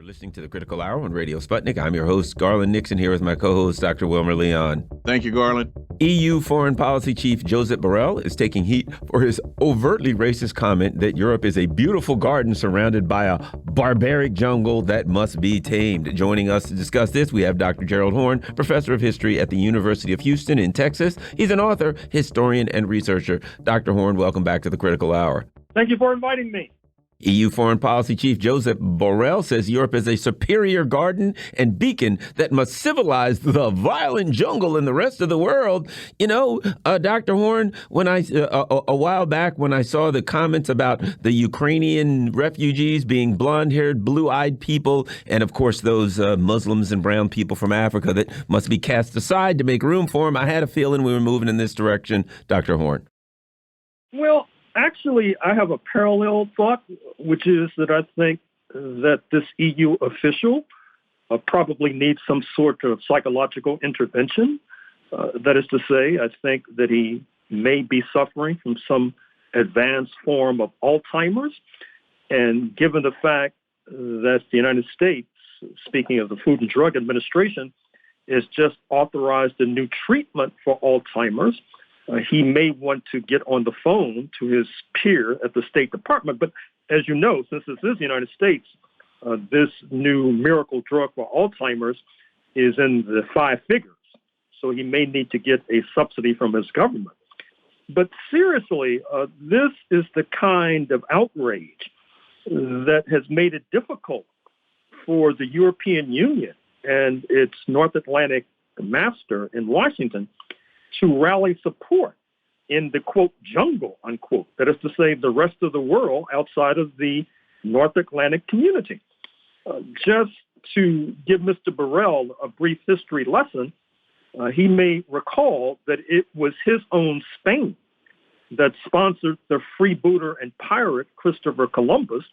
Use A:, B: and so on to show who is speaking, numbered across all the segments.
A: Listening to the Critical Hour on Radio Sputnik. I'm your host, Garland Nixon, here with my co-host, Dr. Wilmer Leon.
B: Thank you, Garland.
A: EU Foreign Policy Chief Josep Borrell is taking heat for his overtly racist comment that Europe is a beautiful garden surrounded by a barbaric jungle that must be tamed. Joining us to discuss this, we have Dr. Gerald Horne, professor of history at the University of Houston in Texas. He's an author, historian, and researcher. Dr. Horne, welcome back to the Critical Hour.
C: Thank you for inviting me.
A: EU Foreign Policy Chief Josep Borrell says Europe is a superior garden and beacon that must civilize the violent jungle in the rest of the world. You know, Dr. Horne, when a while back when I saw the comments about the Ukrainian refugees being blonde-haired, blue-eyed people, and of course those Muslims and brown people from Africa that must be cast aside to make room for them, I had a feeling we were moving in this direction. Dr. Horne.
C: Well, actually, I have a parallel thought, which is that I think that this EU official probably needs some sort of psychological intervention. That is to say, I think that he may be suffering from some advanced form of Alzheimer's. And given the fact that the United States, speaking of the Food and Drug Administration, has just authorized a new treatment for Alzheimer's, he may want to get on the phone to his peer at the State Department. But as you know, since this is the United States, this new miracle drug for Alzheimer's is in the 5 figures. So he may need to get a subsidy from his government. But seriously, this is the kind of outrage that has made it difficult for the European Union and its North Atlantic master in Washington to rally support in the, quote, jungle, unquote. That is to say, the rest of the world outside of the North Atlantic community. Just to give Mr. Borrell a brief history lesson, he may recall that it was his own Spain that sponsored the freebooter and pirate Christopher Columbus,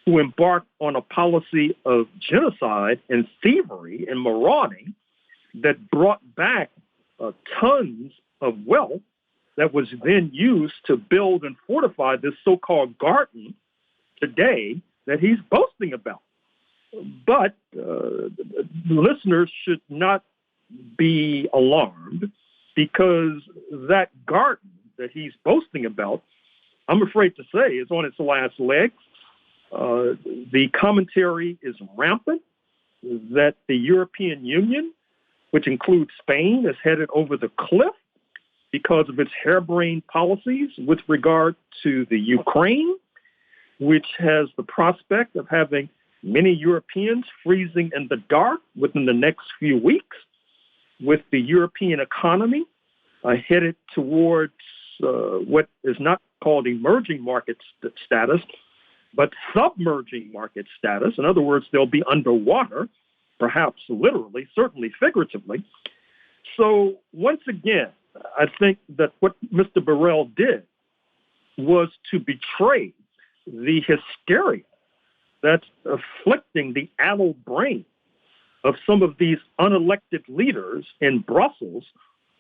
C: who embarked on a policy of genocide and thievery and marauding that brought back tons of wealth that was then used to build and fortify this so-called garden today that he's boasting about. But listeners should not be alarmed, because that garden that he's boasting about, I'm afraid to say, is on its last legs. The commentary is rampant that the European Union, which includes Spain, is headed over the cliff because of its harebrained policies with regard to the Ukraine, which has the prospect of having many Europeans freezing in the dark within the next few weeks, with the European economy headed towards what is not called emerging market status, but submerging market status. In other words, they'll be underwater, perhaps literally, certainly figuratively. So once again, I think that what Mr. Borrell did was to betray the hysteria that's afflicting the addled brain of some of these unelected leaders in Brussels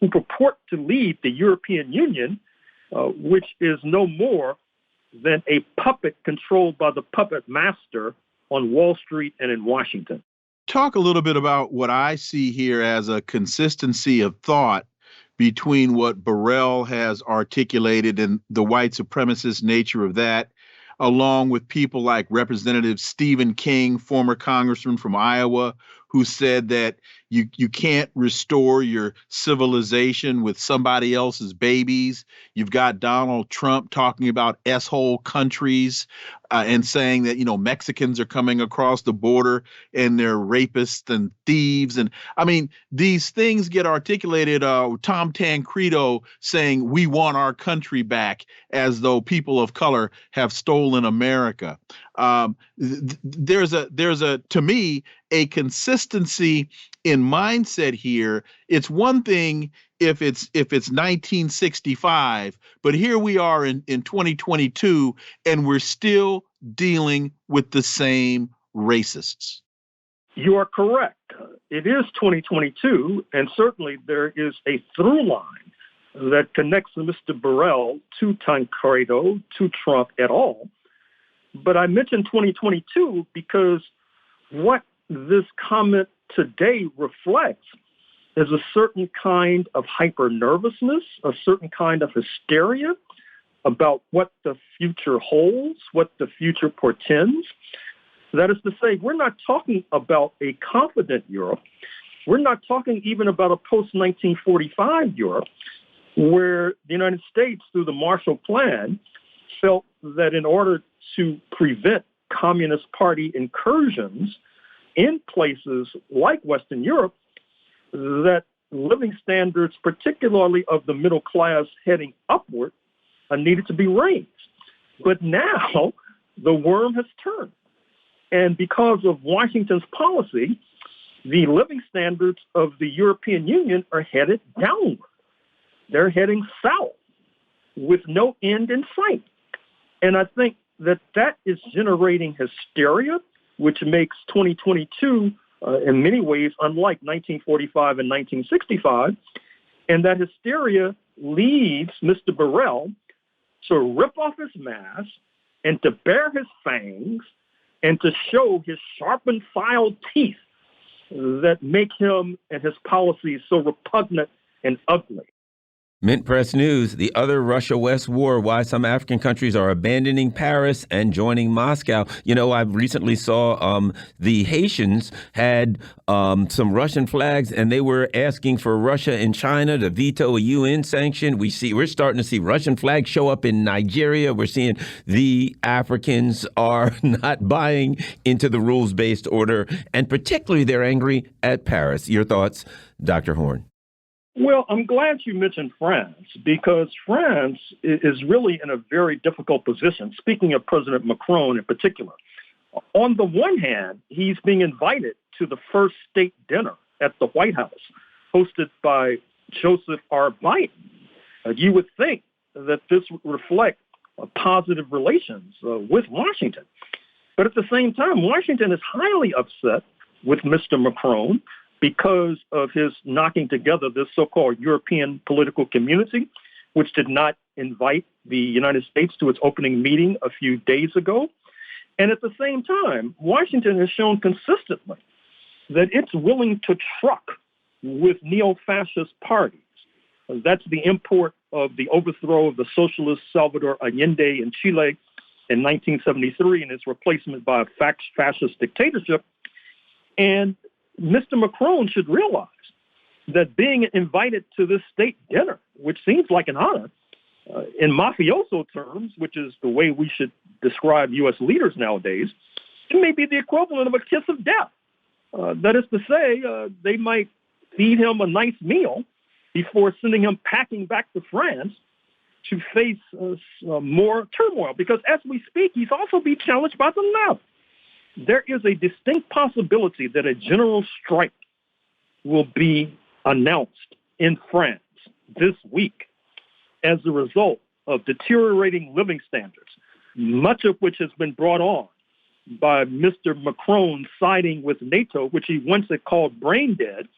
C: who purport to lead the European Union, which is no more than a puppet controlled by the puppet master on Wall Street and in Washington.
B: Talk a little bit about what I see here as a consistency of thought between what Borrell has articulated and the white supremacist nature of that, along with people like Representative Stephen King, former congressman from Iowa, who said that you can't restore your civilization with somebody else's babies. You've got Donald Trump talking about S-hole countries and saying that, Mexicans are coming across the border and they're rapists and thieves. And I mean, these things get articulated. Tom Tancredo saying we want our country back, as though people of color have stolen America. There's to me, a consistency in mindset here. It's one thing if it's 1965, but here we are in 2022, and we're still dealing with the same racists.
C: You are correct. It is 2022, and certainly there is a through line that connects Mr. Borrell to Tancredo, to Trump et al. But I mentioned 2022 because what this comment today reflects is a certain kind of hyper nervousness, a certain kind of hysteria about what the future holds, what the future portends. That is to say, we're not talking about a confident Europe. We're not talking even about a post-1945 Europe, where the United States, through the Marshall Plan, felt that in order to prevent Communist Party incursions in places like Western Europe, that living standards, particularly of the middle class heading upward, needed to be raised. But now the worm has turned. And because of Washington's policy, the living standards of the European Union are headed downward. They're heading south with no end in sight. And I think that that is generating hysteria, which makes 2022 in many ways unlike 1945 and 1965. And that hysteria leads Mr. Borrell to rip off his mask and to bare his fangs and to show his sharpened filed teeth that make him and his policies so repugnant and ugly.
A: Mint Press News, the other Russia-West war, why some African countries are abandoning Paris and joining Moscow. You know, I recently saw the Haitians had some Russian flags, and they were asking for Russia and China to veto a UN sanction. We're starting to see Russian flags show up in Nigeria. We're seeing the Africans are not buying into the rules-based order, and particularly they're angry at Paris. Your thoughts, Dr. Horne?
C: Well, I'm glad you mentioned France, because France is really in a very difficult position, speaking of President Macron in particular. On the one hand, he's being invited to the first state dinner at the White House, hosted by Joseph R. Biden. You would think that this would reflect positive relations with Washington. But at the same time, Washington is highly upset with Mr. Macron because of his knocking together this so-called European political community, which did not invite the United States to its opening meeting a few days ago. And at the same time, Washington has shown consistently that it's willing to truck with neo-fascist parties. That's the import of the overthrow of the socialist Salvador Allende in Chile in 1973 and its replacement by a fascist dictatorship. And Mr. Macron should realize that being invited to this state dinner, which seems like an honor, in mafioso terms, which is the way we should describe U.S. leaders nowadays, it may be the equivalent of a kiss of death. That is to say, they might feed him a nice meal before sending him packing back to France to face more turmoil. Because as we speak, he's also being challenged by the left. There is a distinct possibility that a general strike will be announced in France this week as a result of deteriorating living standards, much of which has been brought on by Mr. Macron siding with NATO, which he once had called brain dead,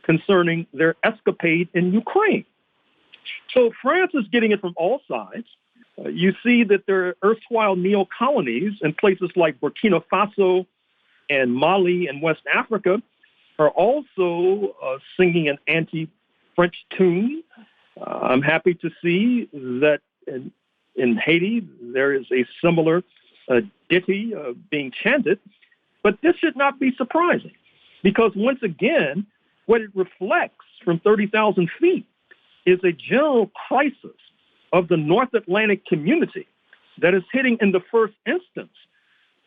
C: concerning their escapade in Ukraine. So France is getting it from all sides. You see that there are erstwhile neo-colonies in places like Burkina Faso and Mali and West Africa are also singing an anti-French tune. I'm happy to see that in Haiti there is a similar ditty being chanted. But this should not be surprising, because once again, what it reflects from 30,000 feet is a general crisis of the North Atlantic community that is hitting in the first instance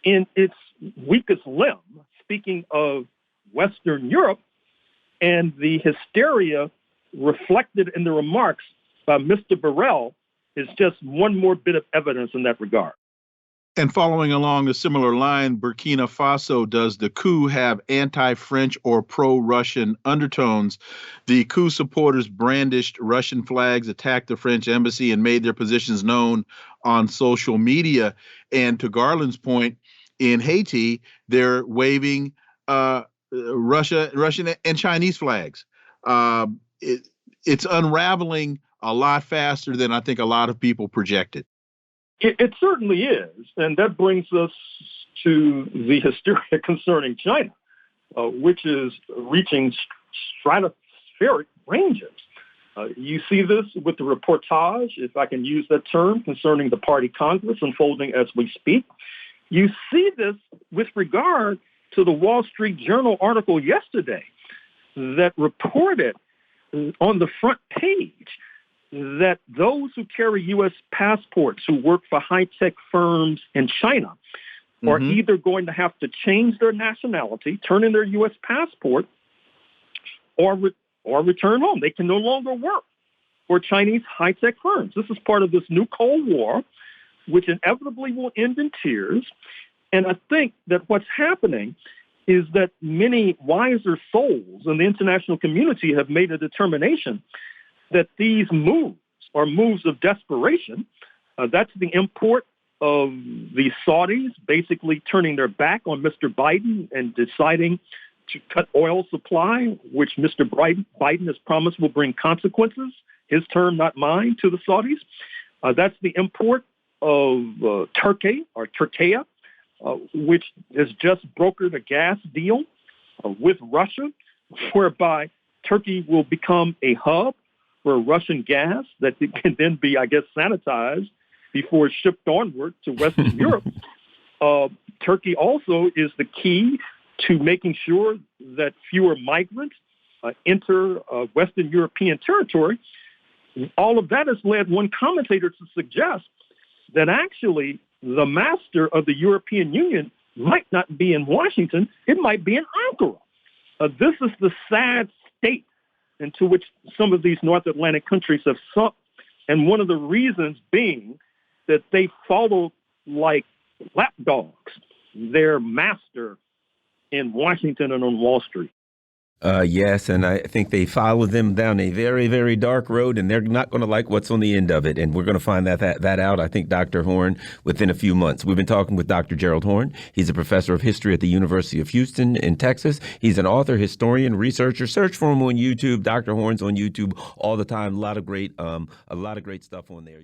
C: in its weakest limb, speaking of Western Europe, and the hysteria reflected in the remarks by Mr. Borrell is just one more bit of evidence in that regard.
B: And following along a similar line, Burkina Faso, does the coup have anti-French or pro-Russian undertones? The coup supporters brandished Russian flags, attacked the French embassy, and made their positions known on social media. And to Garland's point, in Haiti, they're waving Russian and Chinese flags. It's unraveling a lot faster than I think a lot of people projected.
C: It certainly is. And that brings us to the hysteria concerning China, which is reaching stratospheric ranges. You see this with the reportage, if I can use that term, concerning the party Congress unfolding as we speak. You see this with regard to the Wall Street Journal article yesterday that reported on the front page that those who carry U.S. passports who work for high-tech firms in China are either going to have to change their nationality, turn in their U.S. passport, or return home. They can no longer work for Chinese high-tech firms. This is part of this new Cold War, which inevitably will end in tears. And I think that what's happening is that many wiser souls in the international community have made a determination that these moves are moves of desperation. That's the import of the Saudis basically turning their back on Mr. Biden and deciding to cut oil supply, which Mr. Biden has promised will bring consequences, his term, not mine, to the Saudis. That's the import of Turkey, which has just brokered a gas deal with Russia, whereby Turkey will become a hub for Russian gas that can then be, I guess, sanitized before it's shipped onward to Western Europe. Turkey also is the key to making sure that fewer migrants enter Western European territory. All of that has led one commentator to suggest that actually the master of the European Union might not be in Washington, it might be in Ankara. This is the sad state into which some of these North Atlantic countries have sunk, and one of the reasons being that they follow like lapdogs their master in Washington and on Wall Street.
A: Yes, and I think they follow them down a very, very dark road, and they're not going to like what's on the end of it. And we're going to find that out, I think, Dr. Horne, within a few months. We've been talking with Dr. Gerald Horne. He's a professor of history at the University of Houston in Texas. He's an author, historian, researcher. Search for him on YouTube. Dr. Horne's on YouTube all the time. A lot of great stuff on there.